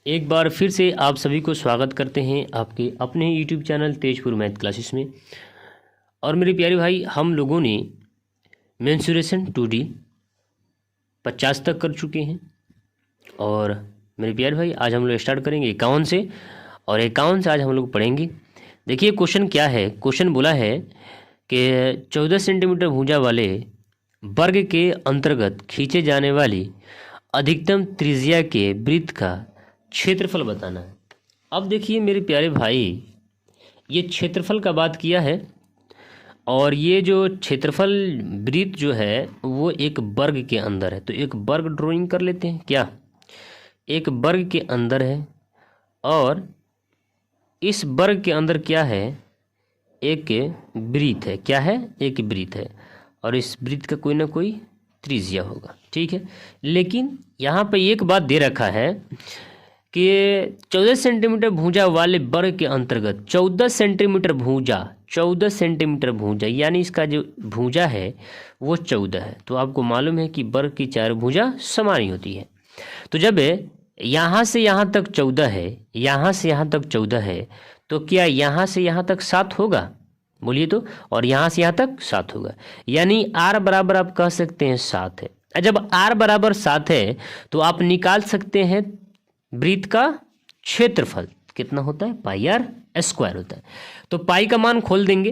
एक बार फिर से आप सभी को स्वागत करते हैं आपके अपने YouTube channel Tezpur math classes में। और मेरे प्यारे भाई, हम लोगों ने मेंसुरेशन 2D 50 तक कर चुके हैं। और मेरे प्यारे भाई, आज हम लोग स्टार्ट करेंगे 51 से, और 51 से आज हम लोग पढ़ेंगे। देखिए क्वेश्चन क्या है। क्वेश्चन बोला है कि 14 सेंटीमीटर भुजा वाले वर्ग के अंतर्गत खींचे जाने वाली अधिकतम त्रिज्या के वृत्त का क्षेत्रफल बताना है। अब देखिए मेरे प्यारे भाई, ये क्षेत्रफल का बात किया है, और ये जो क्षेत्रफल वृत्त जो है वो एक वर्ग के अंदर है। तो एक वर्ग ड्राइंग कर लेते हैं क्या। एक वर्ग के अंदर है, और इस वर्ग के अंदर क्या है, एक वृत्त है। क्या है? एक वृत्त है, और इस वृत्त का कोई ना कोई त्रिज्या होगा, ठीक है। लेकिन यहाँ पे एक बात दे रखा है कि 14 सेंटीमीटर भुजा वाले वर्ग के अंतर्गत 14 सेंटीमीटर भुजा यानी इसका जो भुजा है वो 14 है। तो आपको मालूम है कि वर्ग की चारों भुजा समान ही होती है। तो जब यहाँ से यहाँ तक 14 है, यहाँ से यहाँ तक 14 है, तो क्या यहाँ से यहाँ तक 7 होगा? बोलिए तो। और यहाँ से यहाँ तक 7 होगा, यानी r बराबर आप कह सकते हैं 7 है। जब r बराबर 7 है तो आप निकाल सकते हैं वृत्त का क्षेत्रफल कितना होता है, पाई आर स्क्वायर होता है। तो पाई का मान खोल देंगे,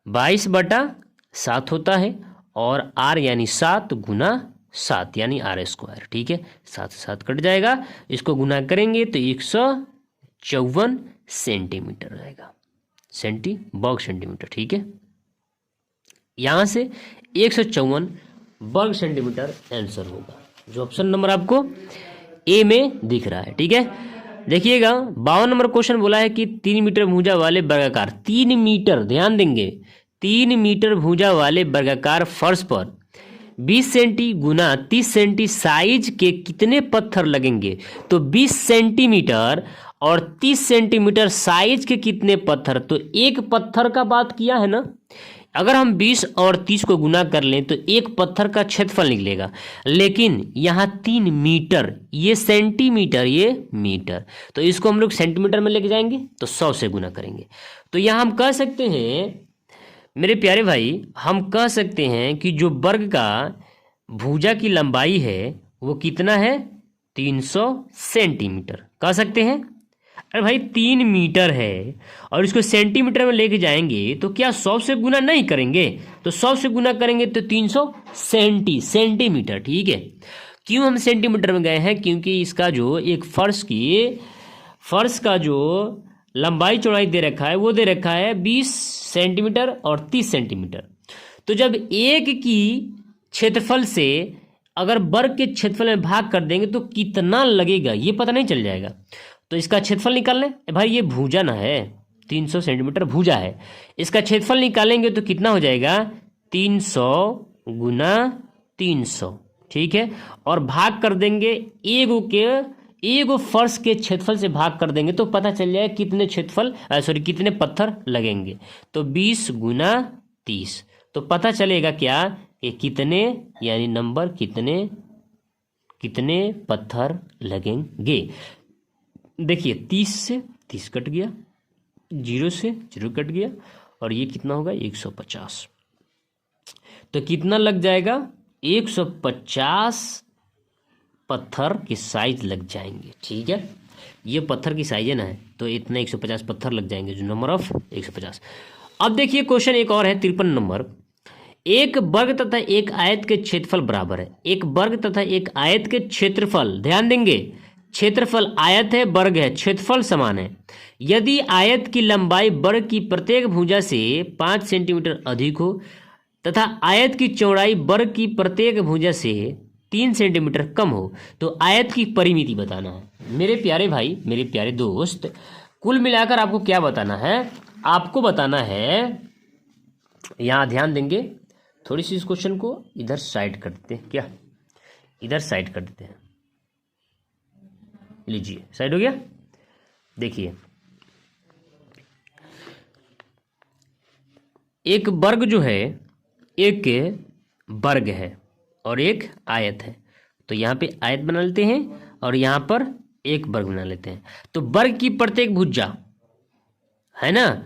22/7 होता है, और r यानी 7 गुना 7 यानी r स्क्वायर, ठीक है। 7 से 7 कट जाएगा, इसको गुना करेंगे तो 154 सेंटीमीटर रहेगा, वर्ग सेंटीमीटर, ठीक है। यहाँ से 154 वर्ग सेंटीमीटर आंसर होगा, जो ऑप्शन नंबर आपको ए में दिख रहा है, ठीक है। देखिएगा 52 नंबर क्वेश्चन बोला है कि 3 मीटर भुजा वाले वर्गाकार 3 मीटर, ध्यान देंगे, 3 मीटर भुजा वाले वर्गाकार फर्श पर 20 सेंटी गुना 30 सेंटी साइज के कितने पत्थर लगेंगे। तो 20 सेंटीमीटर और 30 सेंटीमीटर साइज के कितने पत्थर, तो एक पत्थर का बात किया है ना। अगर हम 20 और 30 को गुना कर लें तो एक पत्थर का क्षेत्रफल निकलेगा। लेकिन यहाँ 3 मीटर, ये सेंटीमीटर, ये मीटर, तो इसको हम लोग सेंटीमीटर में लेके जाएंगे तो 100 से गुना करेंगे। तो यहाँ हम कह सकते हैं मेरे प्यारे भाई, हम कह सकते हैं कि जो वर्ग का भुजा की लंबाई है वो कितना है, 300 सेंटीमीटर कह सकते हैं। अरे भाई 3 मीटर है और इसको सेंटीमीटर में लेके जाएंगे तो क्या 100 से गुना नहीं करेंगे, तो 100 से गुना करेंगे तो 300 सेंटीमीटर, ठीक है। क्यों हम सेंटीमीटर में गए हैं, क्योंकि इसका जो एक फर्श का जो लंबाई चौड़ाई दे रखा है वो दे रखा है 20 सेंटीमीटर और 30 सेंटीमीटर। तो जब एक की क्षेत्रफल से अगर वर्ग के क्षेत्रफल में भाग कर देंगे तो कितना लगेगा ये पता नहीं चल जाएगा। तो इसका क्षेत्रफल निकाल लें। भाई ये भुजा ना है, 300 सेंटीमीटर भुजा है, इसका क्षेत्रफल निकालेंगे तो कितना हो जाएगा, 300 गुना 300, ठीक है। और भाग कर देंगे एगो फर्श के क्षेत्रफल से भाग कर देंगे तो पता चल जाएगा कितने पत्थर लगेंगे। तो 20 गुना 30, तो पता चलेगा क्या कि कितने, यानी नंबर कितने पत्थर लगेंगे। देखिए 30 से 30 कट गया, 0 से 0 कट गया, और ये कितना होगा 150। तो कितना लग जाएगा, 150 पत्थर के साइज लग जाएंगे, ठीक है। ये पत्थर की साइज है ना, तो इतना 150 पत्थर लग जाएंगे, जो नंबर ऑफ 150। अब देखिए क्वेश्चन एक और है 53 नंबर। एक वर्ग तथा एक आयत के क्षेत्रफल बराबर है। एक वर्ग तथा एक आयत के क्षेत्रफल, ध्यान देंगे, क्षेत्रफल आयत है, वर्ग है, क्षेत्रफल समान है। यदि आयत की लंबाई वर्ग की प्रत्येक भुजा से 5 सेंटीमीटर अधिक हो तथा आयत की चौड़ाई वर्ग की प्रत्येक भुजा से 3 सेंटीमीटर कम हो तो आयत की परिमिति बताना है। मेरे प्यारे भाई, मेरे प्यारे दोस्त, कुल मिलाकर आपको क्या बताना है, आपको बताना है, यहाँ ध्यान देंगे, थोड़ी सी इस क्वेश्चन को इधर साइड कर देते हैं, क्या इधर साइड कर देते हैं, लीजिए साइड हो गया। देखिए एक वर्ग जो है, एक वर्ग है और एक आयत है, तो यहाँ पे आयत बना लेते हैं और यहाँ पर एक वर्ग बना लेते हैं। तो वर्ग की प्रत्येक भुजा है ना,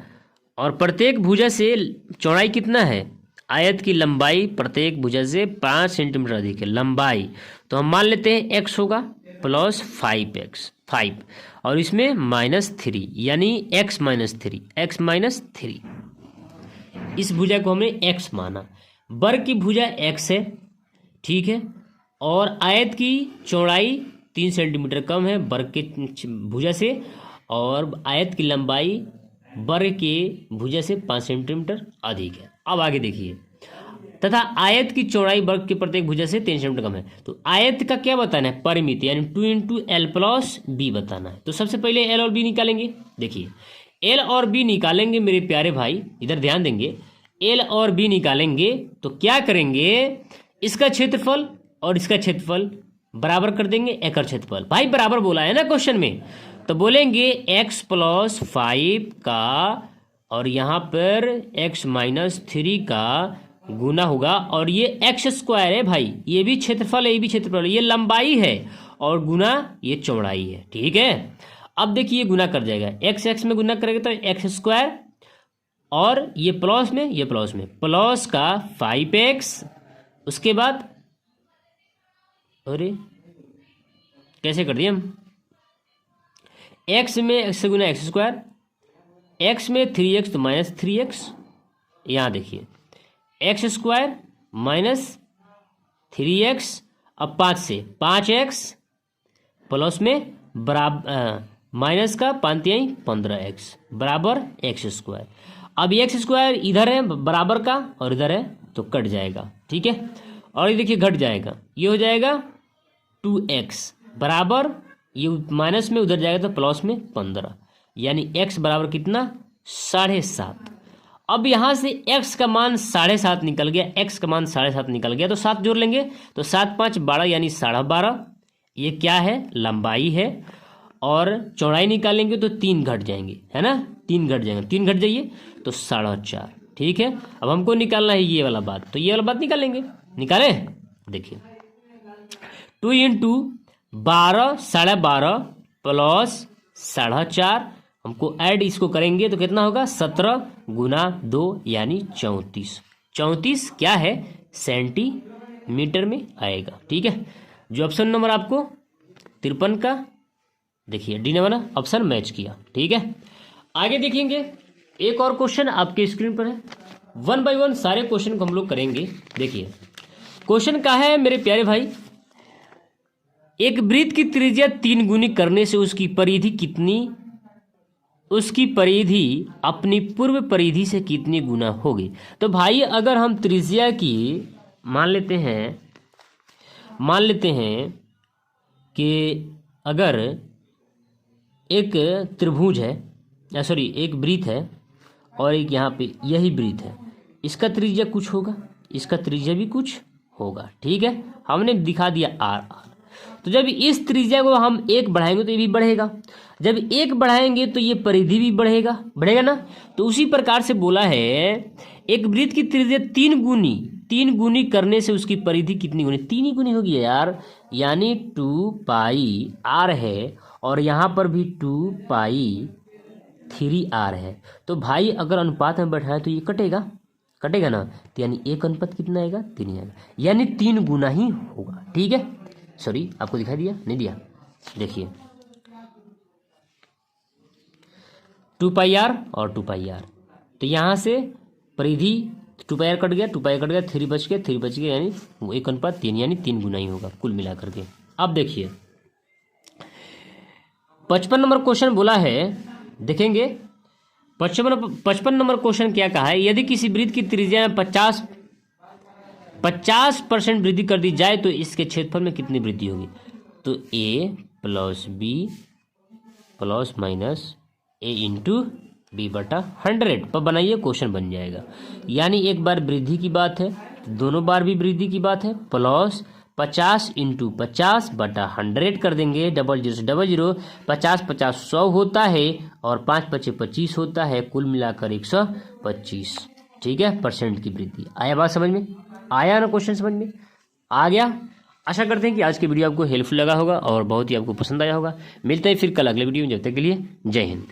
और प्रत्येक भुजा से चौड़ाई कितना है, आयत की लंबाई प्रत्येक भुजा से 5 सेंटीमीटर अधिक है लंबाई, तो हम मान लेते हैं x होगा प्लस 5 और इसमें -3 यानी x-3 इस भुजा को हमने x माना। वर्ग की भुजा x है, ठीक है, और आयत की चौड़ाई 3 सेंटीमीटर कम है वर्ग के भुजा से, और आयत की लंबाई वर्ग के भुजा से 5 सेंटीमीटर अधिक है। अब आगे देखिए, तथा आयत की चौड़ाई वर्ग के प्रत्येक भुजा से 3 सेंटीमीटर कम है। तो आयत का क्या बताना है, परिमिति, यानी 2 × L + B बताना है। तो सबसे पहले L और B निकालेंगे। देखिए L और B निकालेंगे मेरे प्यारे भाई, इधर ध्यान देंगे। L और B निकालेंगे तो क्या करेंगे, इसका क्षेत्रफल और इसका क्षेत्रफल बराबर कर देंगे, एकर क्षेत्रफल। भाई बराबर बोला है ना क्वेश्चन में, तो बोलेंगे x + 5 का और यहाँ पर x-3 का गुना होगा, और ये x² है भाई, ये भी क्षेत्रफल है, ये भी क्षेत्रफल है, ये लंबाई है और गुना ये चौड़ाई है, ठीक है। अब देखिए गुना कर जाएगा, x में गुना करेंगे तो x², और ये प्लस में, ये प्लस में, प्लस का 5x, उसके बाद अरे कैसे कर दिए हम, x में x से गुना x², x में 3x तो -3x, यहाँ देखिए x² -3x, अब 5 से 5x प्लस में बराबर माइनस का 5 × 15x बराबर x²। अब x² इधर है बराबर का और इधर है तो कट जाएगा, ठीक है, और ये देखिए घट जाएगा, ये हो जाएगा 2x बराबर, ये माइनस में उधर जाएगा तो प्लस में 15, यानी x बराबर कितना, 7.5। अब यहाँ से x का मान 7.5 निकल गया, x का मान 7.5 निकल गया, तो 7 जोड़ लेंगे तो 7 × 5 = 12 यानी 12.5। ये क्या है, लंबाई है, और चौड़ाई निकालेंगे तो 3 घट जाएंगे, है ना, 3 घट जाएंगे, 3 घट जाइए तो 4.5, ठीक है। अब हमको निकालना है ये वाला बात, तो ये वाला बात निकालेंगे, निकालें। देखिए 2 × 12 12.5 प्लस 4.5, हमको ऐड इसको करेंगे तो कितना होगा, 17 × 2 यानी 34। 34 क्या है, सेंटीमीटर में आएगा, ठीक है। जो ऑप्शन नंबर आपको 53 का देखिए डी ने वाला ऑप्शन मैच किया, ठीक है। आगे देखेंगे, एक और क्वेश्चन आपके स्क्रीन पर है, 1 बाय 1 सारे क्वेश्चन को हम लोग करेंगे। देखिए क्वेश्चन का है मेरे प्यारे भाई, एक वृत्त की त्रिज्या 3 गुनी करने से उसकी परिधि कितनी, उसकी परिधि अपनी पूर्व परिधि से कितनी गुना होगी। तो भाई अगर हम त्रिज्या की मान लेते हैं कि अगर एक त्रिभुज है, सॉरी एक वृत्त है और एक यहाँ पे यही वृत्त है, इसका त्रिज्या कुछ होगा, इसका त्रिज्या भी कुछ होगा, ठीक है, हमने दिखा दिया r। तो जब इस त्रिज्या को हम 1 बढ़ाएंगे तो ये भी बढ़ेगा, जब 1 बढ़ाएंगे तो ये परिधि भी बढ़ेगा ना। तो उसी प्रकार से बोला है एक वृत्त की त्रिज्या 3 गुनी करने से उसकी परिधि कितनी गुनी, 3 ही गुनी होगी यार, यानी 2πr है, और यहाँ पर भी 2π3r है। तो भाई अगर अनुपात में बैठाए तो ये कटेगा ना, तो यानी 1 कितना आएगा, 3 आएगा, यानी 3 गुना ही होगा, ठीक है। सॉरी आपको दिखाई दिया, नहीं दिया, देखिए 2πr और 2πr, तो यहाँ से परिधि 2πr कट गया, 3 बच गया, यानी 1:3 यानी 3 गुना ही होगा कुल मिला करके। अब देखिए 55 नंबर क्वेश्चन बोला है, देखेंगे 55 नंबर क्वेश्चन क्या कहा है, यदि किसी वृत्त की त्रिज्या में 50% वृद्धि कर दी जाए तो इसके क्षेत्रफल में कितनी वृद्धि होगी। तो a + b ± a × b/100 पर बनाइए, क्वेश्चन बन जाएगा। यानी एक बार वृद्धि की बात है, दोनों बार भी वृद्धि की बात है, प्लस 50 × 50/100 कर देंगे, 00 से 00, 50 50 100 होता है और 5 × 5 = 25 होता है, कुल मिलाकर 125, ठीक है, परसेंट की वृद्धि। आया बात समझ में, आया ना क्वेश्चन समझ में आ गया। आशा करते हैं कि आज की वीडियो आपको हेल्पफुल लगा होगा और बहुत ही आपको पसंद आया होगा। मिलते हैं फिर कल अगले वीडियो में, जब तक के लिए जय हिंद।